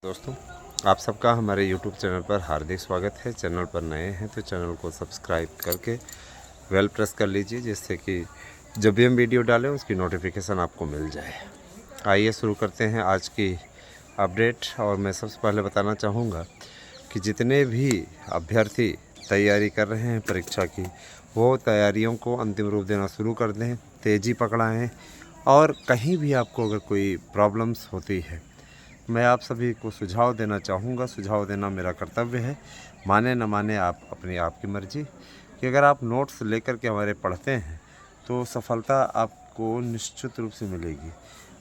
दोस्तों, आप सबका हमारे YouTube चैनल पर हार्दिक स्वागत है। चैनल पर नए हैं तो चैनल को सब्सक्राइब करके बेल प्रेस कर लीजिए, जिससे कि जब भी हम वीडियो डालें उसकी नोटिफिकेशन आपको मिल जाए। आइए शुरू करते हैं आज की अपडेट। और मैं सबसे पहले बताना चाहूँगा कि जितने भी अभ्यर्थी तैयारी कर रहे हैं परीक्षा की, वो तैयारियों को अंतिम रूप देना शुरू कर दें, तेज़ी पकड़ाएँ। और कहीं भी आपको अगर कोई प्रॉब्लम्स होती है, मैं आप सभी को सुझाव देना चाहूँगा। सुझाव देना मेरा कर्तव्य है, माने न माने आप अपनी आपकी मर्ज़ी। कि अगर आप नोट्स लेकर के हमारे पढ़ते हैं तो सफलता आपको निश्चित रूप से मिलेगी,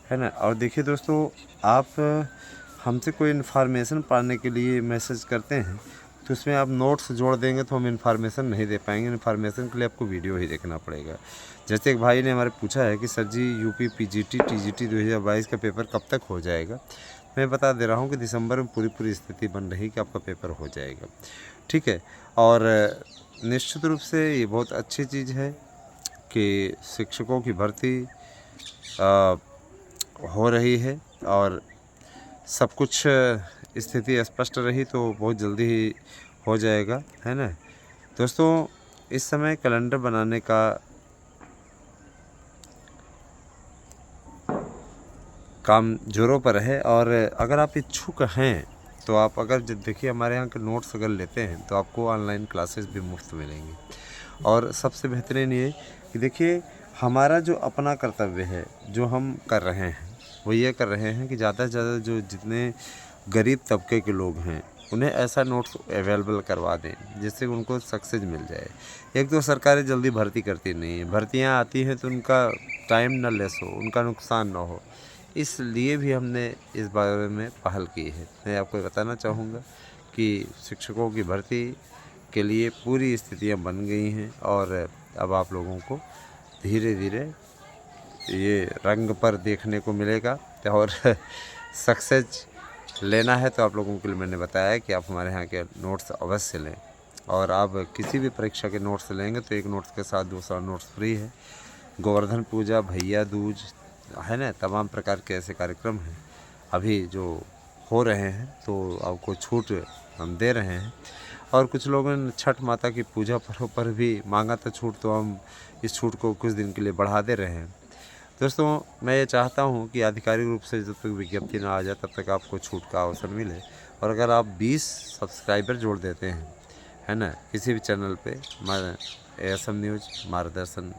है ना। और देखिए दोस्तों, आप हमसे कोई इन्फॉर्मेशन पाने के लिए मैसेज करते हैं तो उसमें आप नोट्स जोड़ देंगे तो हम इन्फॉर्मेशन नहीं दे पाएंगे। इन्फॉर्मेशन के लिए आपको वीडियो ही देखना पड़ेगा। जैसे एक भाई ने हमारे पूछा है कि सर जी यूपी पीजीटी टीजीटी 2022 का पेपर कब तक हो जाएगा। मैं बता दे रहा हूँ कि दिसंबर में पूरी स्थिति बन रही कि आपका पेपर हो जाएगा, ठीक है। और निश्चित रूप से ये बहुत अच्छी चीज़ है कि शिक्षकों की भर्ती हो रही है और सब कुछ स्थिति स्पष्ट रही तो बहुत जल्दी ही हो जाएगा, है ना। दोस्तों, इस समय कैलेंडर बनाने का काम जोरों पर है। और अगर आप इच्छुक हैं तो आप अगर देखिए हमारे यहाँ के नोट्स अगर लेते हैं तो आपको ऑनलाइन क्लासेस भी मुफ्त मिलेंगी। और सबसे बेहतरीन ये कि देखिए हमारा जो अपना कर्तव्य है जो हम कर रहे हैं वो ये कर रहे हैं कि ज़्यादा से ज़्यादा जो जितने गरीब तबके के लोग हैं उन्हें ऐसा नोट्स अवेलेबल करवा दें जिससे उनको सक्सेस मिल जाए। एक तो सरकारें जल्दी भर्ती करती नहीं है, भर्तियाँ आती हैं तो उनका टाइम ना लेस हो, उनका नुकसान ना हो, इसलिए भी हमने इस बारे में पहल की है। मैं आपको बताना चाहूँगा कि शिक्षकों की भर्ती के लिए पूरी स्थितियां बन गई हैं और अब आप लोगों को धीरे धीरे ये रंग पर देखने को मिलेगा। और सक्सेस लेना है तो आप लोगों के लिए मैंने बताया कि आप हमारे यहाँ के नोट्स अवश्य लें। और आप किसी भी परीक्षा के नोट्स लेंगे तो एक नोट्स के साथ दूसरा नोट्स फ्री है। गोवर्धन पूजा, भैया दूज, है ना, तमाम प्रकार के ऐसे कार्यक्रम हैं अभी जो हो रहे हैं तो आपको छूट हम दे रहे हैं। और कुछ लोगों ने छठ माता की पूजा पर्व पर भी मांगा था छूट, तो हम इस छूट को कुछ दिन के लिए बढ़ा दे रहे हैं। दोस्तों, मैं ये चाहता हूँ कि आधिकारिक रूप से जब तक विज्ञप्ति ना आ जाए तब तक आपको छूट का अवसर मिले। और अगर आप 20 सब्सक्राइबर जोड़ देते हैं, है ना, किसी भी चैनल पे, ASM न्यूज़, मार्गदर्शन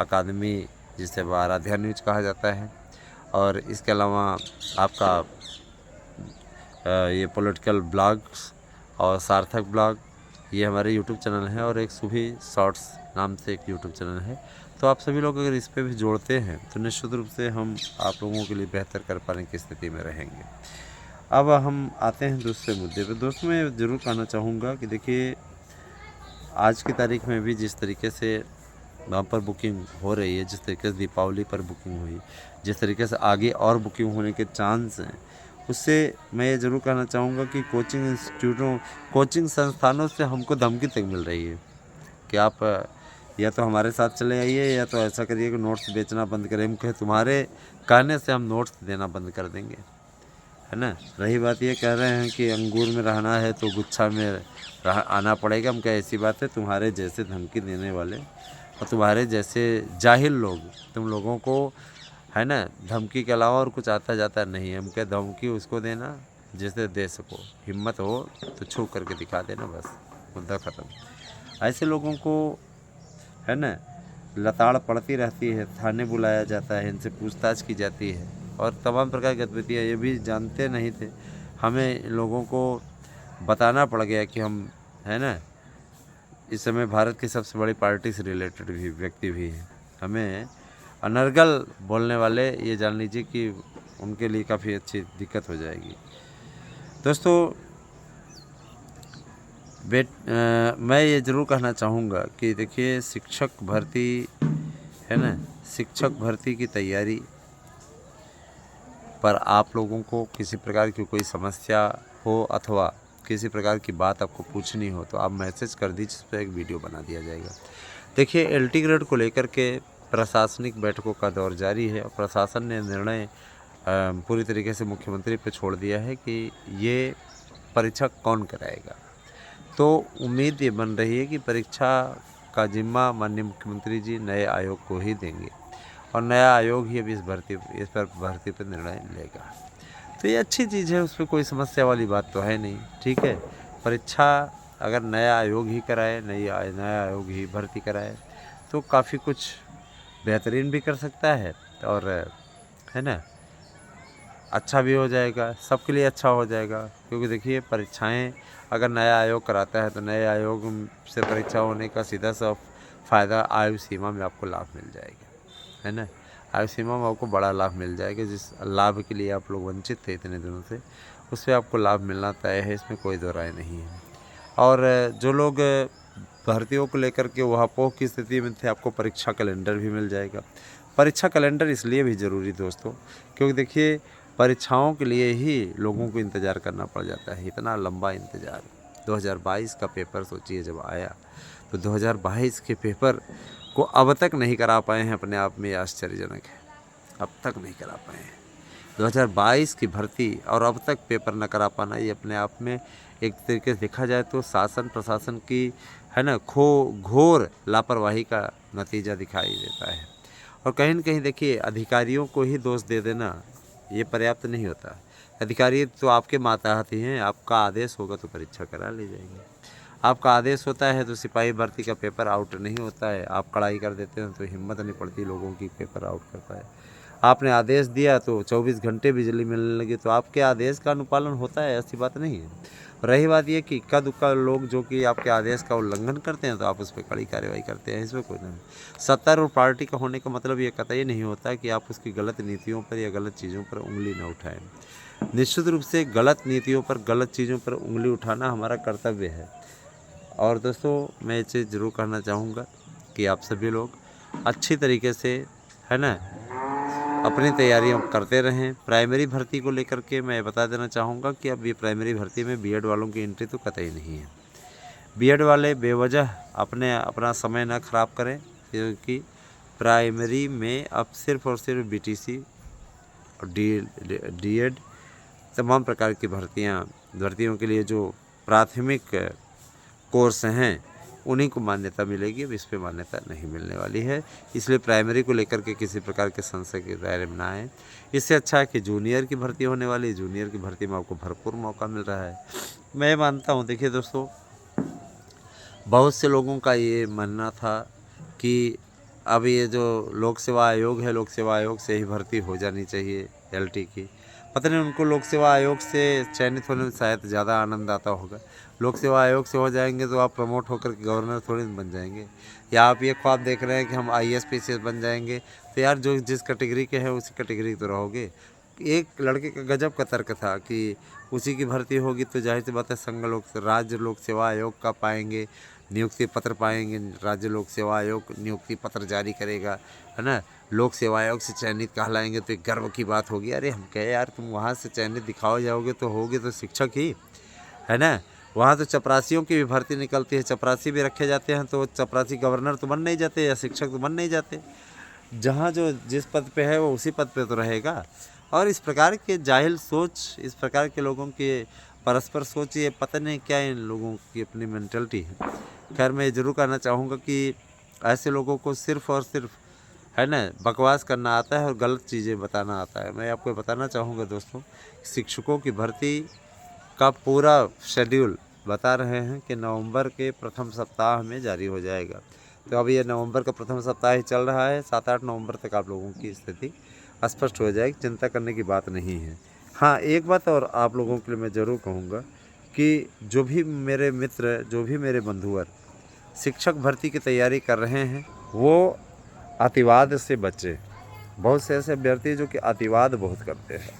अकादमी, जिसे आराध्या न्यूज़ कहा जाता है, और इसके अलावा आपका ये पॉलिटिकल ब्लॉग्स और सार्थक ब्लॉग, ये हमारे यूट्यूब चैनल हैं। और एक सुबह शॉर्ट्स नाम से एक यूट्यूब चैनल है। तो आप सभी लोग अगर इस पे भी जोड़ते हैं तो निश्चित रूप से हम आप लोगों के लिए बेहतर कर पाने की स्थिति में रहेंगे। अब हम आते हैं दूसरे मुद्दे पे। दोस्तों, मैं ज़रूर कहना चाहूँगा कि देखिए आज की तारीख में भी जिस तरीके से वहाँ पर बुकिंग हो रही है, जिस तरीके से दीपावली पर बुकिंग हुई, जिस तरीके से आगे और बुकिंग होने के चांस हैं, उससे मैं ये ज़रूर कहना चाहूँगा कि कोचिंग इंस्टीट्यूटों, कोचिंग संस्थानों से हमको धमकी तक मिल रही है कि आप या तो हमारे साथ चले आइए या तो ऐसा करिए कि नोट्स बेचना बंद करें। हम कहे तुम्हारे कहने से हम नोट्स देना बंद कर देंगे, है ना। रही बात ये कह रहे हैं कि अंगूर में रहना है तो गुच्छा में आना पड़ेगा। हम कहे ऐसी बात है, तुम्हारे जैसे धमकी देने वाले और तुम्हारे जैसे जाहिल लोग, तुम लोगों को, है ना, धमकी के अलावा और कुछ आता जाता नहीं है। हम क्या धमकी उसको देना जिसे दे सको, हिम्मत हो तो छू करके दिखा देना, बस मुद्दा ख़त्म। ऐसे लोगों को, है ना, लताड़ पड़ती रहती है, थाने बुलाया जाता है, इनसे पूछताछ की जाती है और तमाम प्रकार की गतिविधियाँ। ये भी जानते नहीं थे, हमें लोगों को बताना पड़ गया कि हम, है ना, इस समय भारत की सबसे बड़ी पार्टी से रिलेटेड भी व्यक्ति भी हैं। हमें अनर्गल बोलने वाले, ये जान लीजिए कि उनके लिए काफ़ी अच्छी दिक्कत हो जाएगी। दोस्तों, मैं ये ज़रूर कहना चाहूँगा कि देखिए शिक्षक भर्ती, है ना, शिक्षक भर्ती की तैयारी पर आप लोगों को किसी प्रकार की कोई समस्या हो अथवा किसी प्रकार की बात आपको पूछनी हो तो आप मैसेज कर दीजिए, इस पर एक वीडियो बना दिया जाएगा। देखिए LT ग्रेड को लेकर के प्रशासनिक बैठकों का दौर जारी है और प्रशासन ने निर्णय पूरी तरीके से मुख्यमंत्री पे छोड़ दिया है कि ये परीक्षा कौन कराएगा। तो उम्मीद ये बन रही है कि परीक्षा का जिम्मा माननीय मुख्यमंत्री जी नए आयोग को ही देंगे और नया आयोग ही अब इस पर भर्ती पर निर्णय लेगा। तो ये अच्छी चीज़ है, उसमें कोई समस्या वाली बात तो है नहीं। ठीक है, परीक्षा अगर नया आयोग ही कराए, नया आयोग ही भर्ती कराए तो काफ़ी कुछ बेहतरीन भी कर सकता है और है ना, अच्छा भी हो जाएगा, सबके लिए अच्छा हो जाएगा। क्योंकि देखिए परीक्षाएं अगर नया आयोग कराता है तो नए आयोग से परीक्षा होने का सीधा सा फ़ायदा आयु सीमा में आपको लाभ मिल जाएगा, है ना। आयु सीमा में आपको बड़ा लाभ मिल जाएगा, जिस लाभ के लिए आप लोग वंचित थे इतने दिनों से, उससे आपको लाभ मिलना तय है, इसमें कोई दो राय नहीं है। और जो लोग भर्तियों को लेकर के वहापोह की स्थिति में थे, आपको परीक्षा कैलेंडर भी मिल जाएगा। परीक्षा कैलेंडर इसलिए भी ज़रूरी दोस्तों, क्योंकि देखिए परीक्षाओं के लिए ही लोगों को इंतज़ार करना पड़ जाता है, इतना लंबा इंतज़ार। 2022 का पेपर सोचिए जब आया, तो 2022 के पेपर को अब तक नहीं करा पाए हैं, अपने आप में आश्चर्यजनक है, अब तक नहीं करा पाए हैं। 2022 की भर्ती और अब तक पेपर न करा पाना, ये अपने आप में एक तरीके से देखा जाए तो शासन प्रशासन की, है ना, घोर लापरवाही का नतीजा दिखाई देता है। और कहीं न कहीं देखिए अधिकारियों को ही दोष दे देना ये पर्याप्त नहीं होता। अधिकारी तो आपके मातहत ही हैं, आपका आदेश होगा तो परीक्षा करा ली जाएगी। आपका आदेश होता है तो सिपाही भर्ती का पेपर आउट नहीं होता है, आप कड़ाई कर देते हैं तो हिम्मत नहीं पड़ती लोगों की पेपर आउट कर पाए। आपने आदेश दिया तो 24 घंटे बिजली मिलने लगी, तो आपके आदेश का अनुपालन होता है, ऐसी बात नहीं है। रही बात ये कि इक्का दुक्का लोग जो कि आपके आदेश का उल्लंघन करते हैं तो आप उस पर कड़ी कार्रवाई करते हैं, इसमें कोई नहीं। सत्ता और पार्टी का होने का मतलब ये कतई नहीं होता कि आप उसकी गलत नीतियों पर या गलत चीज़ों पर उंगली न उठाएं। निश्चित रूप से गलत नीतियों पर, गलत चीज़ों पर उंगली उठाना हमारा कर्तव्य है। और दोस्तों मैं ये चीज़ ज़रूर कहना चाहूँगा कि आप सभी लोग अच्छी तरीके से, है ना, अपनी तैयारियां करते रहें। प्राइमरी भर्ती को लेकर के मैं बता देना चाहूँगा कि अब ये प्राइमरी भर्ती में बीएड वालों की एंट्री तो कतई नहीं है। बीएड वाले बेवजह अपना समय ना खराब करें, क्योंकि प्राइमरी में अब सिर्फ और सिर्फ बीटीसी और डीएड तमाम प्रकार की भर्तियों के लिए जो प्राथमिक कोर्स हैं उन्हीं को मान्यता मिलेगी, अब इस पर मान्यता नहीं मिलने वाली है। इसलिए प्राइमरी को लेकर के किसी प्रकार के संशय के दायरे में ना आए। इससे अच्छा है कि जूनियर की भर्ती होने वाली है, जूनियर की भर्ती में आपको भरपूर मौका मिल रहा है। मैं मानता हूँ, देखिए दोस्तों, बहुत से लोगों का ये मानना था कि अब ये जो लोक सेवा आयोग है, लोक सेवा आयोग से ही भर्ती हो जानी चाहिए एलटी की। पता नहीं उनको लोक सेवा आयोग से चयनित होने में शायद ज़्यादा आनंद आता होगा। लोक सेवा आयोग से हो जाएंगे तो आप प्रमोट होकर के गवर्नर थोड़ी बन जाएंगे, या आप ये ख्वाब देख रहे हैं कि हम आईएएस पीसीएस बन जाएंगे। तो यार जो जिस कैटेगरी के हैं उसी कैटेगरी तो रहोगे। एक लड़के का गजब का तर्क था कि उसी की भर्ती होगी तो जाहिर सी बात है राज्य लोक सेवा आयोग का पाएंगे, नियुक्ति पत्र पाएंगे, राज्य लोक सेवा आयोग नियुक्ति पत्र जारी करेगा, है ना, लोक सेवा आयोग से चयनित कहलाएंगे तो एक गर्व की बात होगी। अरे हम कहे यार तुम वहाँ से चयनित दिखाओ जाओगे तो होगे तो शिक्षक ही, है ना। वहाँ तो चपरासियों की भी भर्ती निकलती है, चपरासी भी रखे जाते हैं, तो चपरासी गवर्नर तो बन नहीं जाते या शिक्षक तो बन नहीं जाते। जहाँ जो जिस पद पे है वो उसी पद पे तो रहेगा। और इस प्रकार के जाहिल सोच, इस प्रकार के लोगों के परस्पर सोच, ये पता नहीं क्या इन लोगों की अपनी मेंटलिटी है। खैर मैं ज़रूर कहना चाहूँगा कि ऐसे लोगों को सिर्फ़ और सिर्फ, है ना, बकवास करना आता है और गलत चीज़ें बताना आता है। मैं आपको बताना चाहूँगा दोस्तों, शिक्षकों की भर्ती का पूरा शेड्यूल बता रहे हैं कि नवंबर के प्रथम सप्ताह में जारी हो जाएगा। तो अभी ये नवंबर का प्रथम सप्ताह ही चल रहा है, 7-8 नवंबर तक आप लोगों की स्थिति स्पष्ट हो जाएगी, चिंता करने की बात नहीं है। हाँ, एक बात और आप लोगों के लिए मैं ज़रूर कहूँगा कि जो भी मेरे मित्र, जो भी मेरे बंधुवर शिक्षक भर्ती की तैयारी कर रहे हैं वो अतिवाद से बचें। बहुत से ऐसे अभ्यर्थी जो कि अतिवाद बहुत करते हैं।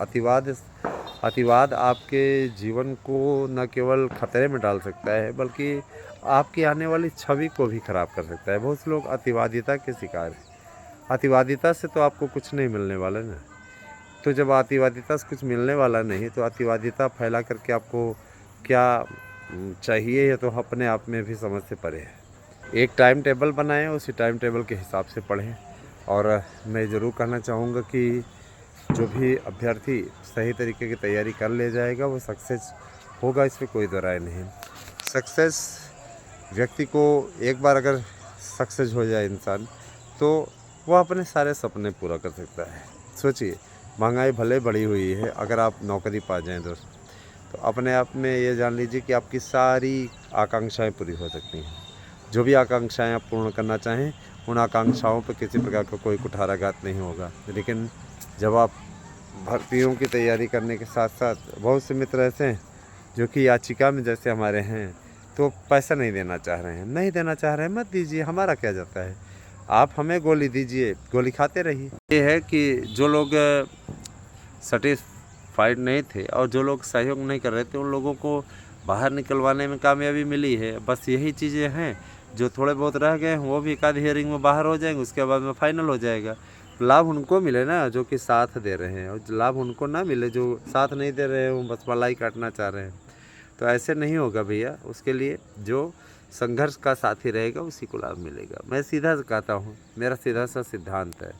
अतिवाद आपके जीवन को न केवल खतरे में डाल सकता है बल्कि आपकी आने वाली छवि को भी खराब कर सकता है। बहुत से लोग अतिवादिता के शिकार हैं। अतिवादिता से तो आपको कुछ नहीं मिलने वाला ना। तो जब अतिवादिता से कुछ मिलने वाला नहीं तो अतिवादिता फैला करके आपको क्या चाहिए, ये तो अपने आप में भी समझ से परे है। एक टाइम टेबल बनाएं, उसी टाइम टेबल के हिसाब से पढ़ें। और मैं ज़रूर कहना चाहूँगा कि जो भी अभ्यर्थी सही तरीके की तैयारी कर ले जाएगा वो सक्सेस होगा, इसमें कोई दो राय नहीं। सक्सेस व्यक्ति को एक बार अगर सक्सेस हो जाए इंसान, तो वह अपने सारे सपने पूरा कर सकता है। सोचिए, महंगाई भले बढ़ी हुई है, अगर आप नौकरी पा जाएं दोस्त, तो अपने आप में ये जान लीजिए कि आपकी सारी आकांक्षाएं पूरी हो सकती हैं। जो भी आकांक्षाएं आप पूर्ण करना चाहें, उन आकांक्षाओं पर किसी प्रकार का कोई कुठाराघात नहीं होगा। लेकिन जब आप भर्तियों की तैयारी करने के साथ साथ, बहुत से मित्र ऐसे हैं जो कि याचिका में जैसे हमारे हैं, तो पैसा नहीं देना चाह रहे हैं। नहीं देना चाह रहे हैं, मत दीजिए, हमारा क्या जाता है। आप हमें गोली दीजिए, गोली खाते रहिए। ये है कि जो लोग सेटिस्फाइड नहीं थे और जो लोग सहयोग नहीं कर रहे थे, उन लोगों को बाहर निकलवाने में कामयाबी मिली है। बस यही चीज़ें हैं, जो थोड़े बहुत रह गए हैं वो भी एक आध हियरिंग में बाहर हो जाएंगे, उसके बाद में फाइनल हो जाएगा। लाभ उनको मिले ना जो कि साथ दे रहे हैं, और लाभ उनको ना मिले जो साथ नहीं दे रहे हैं, वो बस मलाई काटना चाह रहे हैं। तो ऐसे नहीं होगा भैया। उसके लिए जो संघर्ष का साथी रहेगा उसी को लाभ मिलेगा। मैं सीधा कहता हूँ, मेरा सीधा सा सिद्धांत है।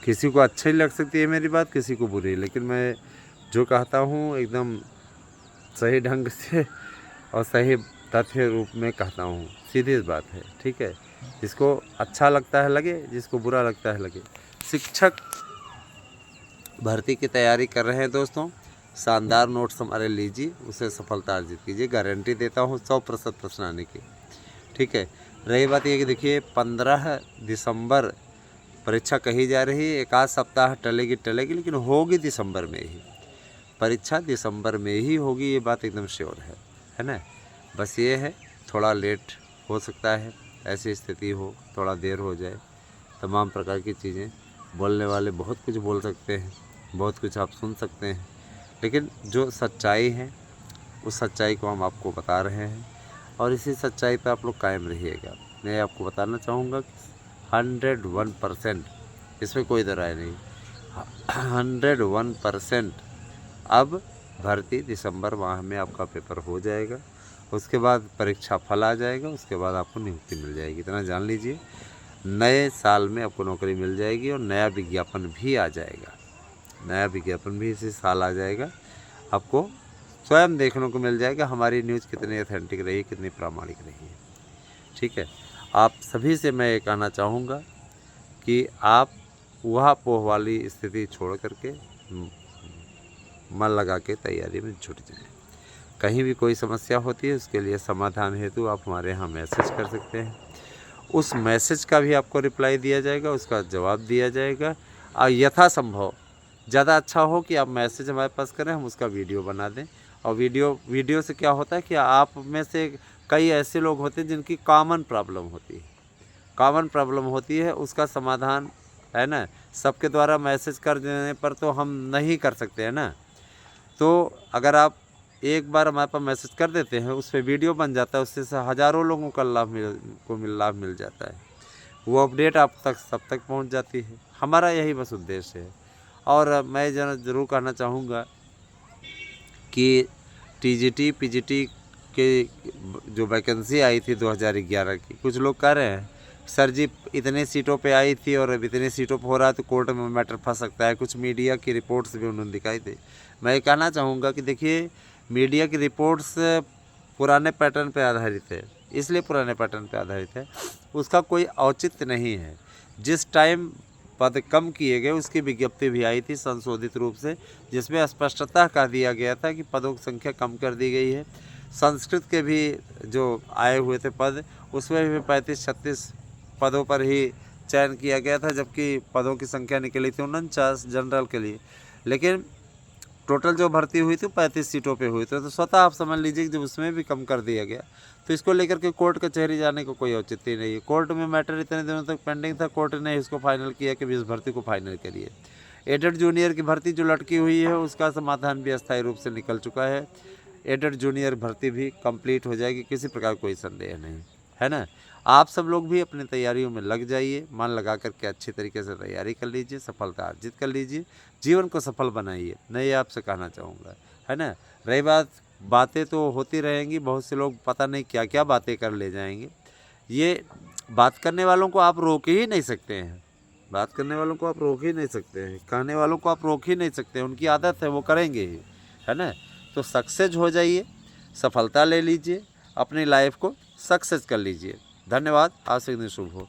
किसी को अच्छी लग सकती है मेरी बात, किसी को बुरी, लेकिन मैं जो कहता हूँ एकदम सही ढंग से और सही तथ्य रूप में कहता हूँ। सीधी बात है, ठीक है। जिसको अच्छा लगता है लगे, जिसको बुरा लगता है लगे। शिक्षक भर्ती की तैयारी कर रहे हैं दोस्तों, शानदार नोट्स हमारे लीजिए, उसे सफलता अर्जित कीजिए। गारंटी देता हूँ 100% प्रश्न आने की, ठीक है। रही बात ये कि देखिए 15 दिसंबर परीक्षा कही जा रही है। एक आध सप्ताह टलेगी, लेकिन होगी दिसंबर में ही। परीक्षा दिसंबर में ही होगी, ये बात एकदम श्योर है ना। बस ये है, थोड़ा लेट हो सकता है, ऐसी स्थिति हो, थोड़ा देर हो जाए, तमाम प्रकार की चीज़ें। बोलने वाले बहुत कुछ बोल सकते हैं, बहुत कुछ आप सुन सकते हैं, लेकिन जो सच्चाई है उस सच्चाई को हम आपको बता रहे हैं, और इसी सच्चाई पर आप लोग कायम रहिएगा। मैं आपको बताना चाहूँगा कि 101%, इसमें कोई दो राय नहीं, 101% अब भर्ती दिसंबर माह में आपका पेपर हो जाएगा। उसके बाद परीक्षा फल आ जाएगा, उसके बाद आपको नियुक्ति मिल जाएगी। इतना जान लीजिए, नए साल में आपको नौकरी मिल जाएगी और नया विज्ञापन भी आ जाएगा। नया विज्ञापन भी इसी साल आ जाएगा। आपको स्वयं देखने को मिल जाएगा हमारी न्यूज़ कितनी ऑथेंटिक रही, कितनी प्रामाणिक रही है, ठीक है। आप सभी से मैं ये कहना चाहूँगा कि आप वह पोह वाली स्थिति छोड़ करके मन लगा के तैयारी में जुट जाएं। कहीं भी कोई समस्या होती है, उसके लिए समाधान हेतु आप हमारे यहाँ मैसेज कर सकते हैं। उस मैसेज का भी आपको रिप्लाई दिया जाएगा, उसका जवाब दिया जाएगा। और यथासंभव ज़्यादा अच्छा हो कि आप मैसेज हमारे पास करें, हम उसका वीडियो बना दें। और वीडियो से क्या होता है कि आप में से कई ऐसे लोग होते हैं जिनकी कॉमन प्रॉब्लम होती है, उसका समाधान है ना। सबके द्वारा मैसेज कर देने पर तो हम नहीं कर सकते हैं ना। तो अगर आप एक बार हमारे पास मैसेज कर देते हैं, उस पर वीडियो बन जाता है, उससे हज़ारों लोगों का लाभ मिल जाता है। वो अपडेट आप तक सब तक पहुंच जाती है। हमारा यही बस उद्देश्य है। और मैं ज़रूर कहना चाहूँगा कि टीजीटी पीजीटी के जो वैकेंसी आई थी 2011 की, कुछ लोग कह रहे हैं सर जी इतने सीटों पे आई थी और अब इतने सीटों पे हो रहा है तो कोर्ट में मैटर फंस सकता है। कुछ मीडिया की रिपोर्ट्स भी उन्होंने दिखाई दी। मैं ये कहना चाहूँगा कि देखिए, मीडिया की रिपोर्ट्स पुराने पैटर्न पे आधारित है, इसलिए पुराने पैटर्न पे आधारित है, उसका कोई औचित्य नहीं है। जिस टाइम पद कम किए गए उसकी विज्ञप्ति भी आई थी संशोधित रूप से, जिसमें स्पष्टता कह दिया गया था कि पदों की संख्या कम कर दी गई है। संस्कृत के भी जो आए हुए थे पद, उसमें भी 35-36 पदों पर ही चयन किया गया था, जबकि पदों की संख्या निकली थी 49 जनरल के लिए। लेकिन टोटल जो भर्ती हुई थी 35 सीटों पे हुई थी। तो स्वतः आप समझ लीजिए कि जब उसमें भी कम कर दिया गया, तो इसको लेकर के कोर्ट कचहरी जाने को कोई औचित्य नहीं है। कोर्ट में मैटर इतने दिनों तक पेंडिंग था, कोर्ट ने इसको फाइनल किया कि इस भर्ती को फाइनल करिए। एडेड जूनियर की भर्ती जो लटकी हुई है, उसका समाधान भी अस्थायी रूप से निकल चुका है। एडेड जूनियर भर्ती भी कंप्लीट हो जाएगी, किसी प्रकार कोई संदेह नहीं है ना। आप सब लोग भी अपनी तैयारियों में लग जाइए, मन लगा करके अच्छी तरीके से तैयारी कर लीजिए, सफलता अर्जित कर लीजिए, जीवन को सफल बनाइए। मैं ये आपसे कहना चाहूँगा, है ना। रही बातें तो होती रहेंगी, बहुत से लोग पता नहीं क्या क्या बातें कर ले जाएंगे। ये बात करने वालों को आप रोक ही नहीं सकते हैं, बात करने वालों को आप रोक ही नहीं सकते हैं, कहने वालों को आप रोक ही नहीं सकते, उनकी आदत है, वो करेंगे ही, है ना। तो सक्सेस हो जाइए, सफलता ले लीजिए, अपनी लाइफ को सक्सेस कर लीजिए। धन्यवाद। आज से दिन शुभ हो।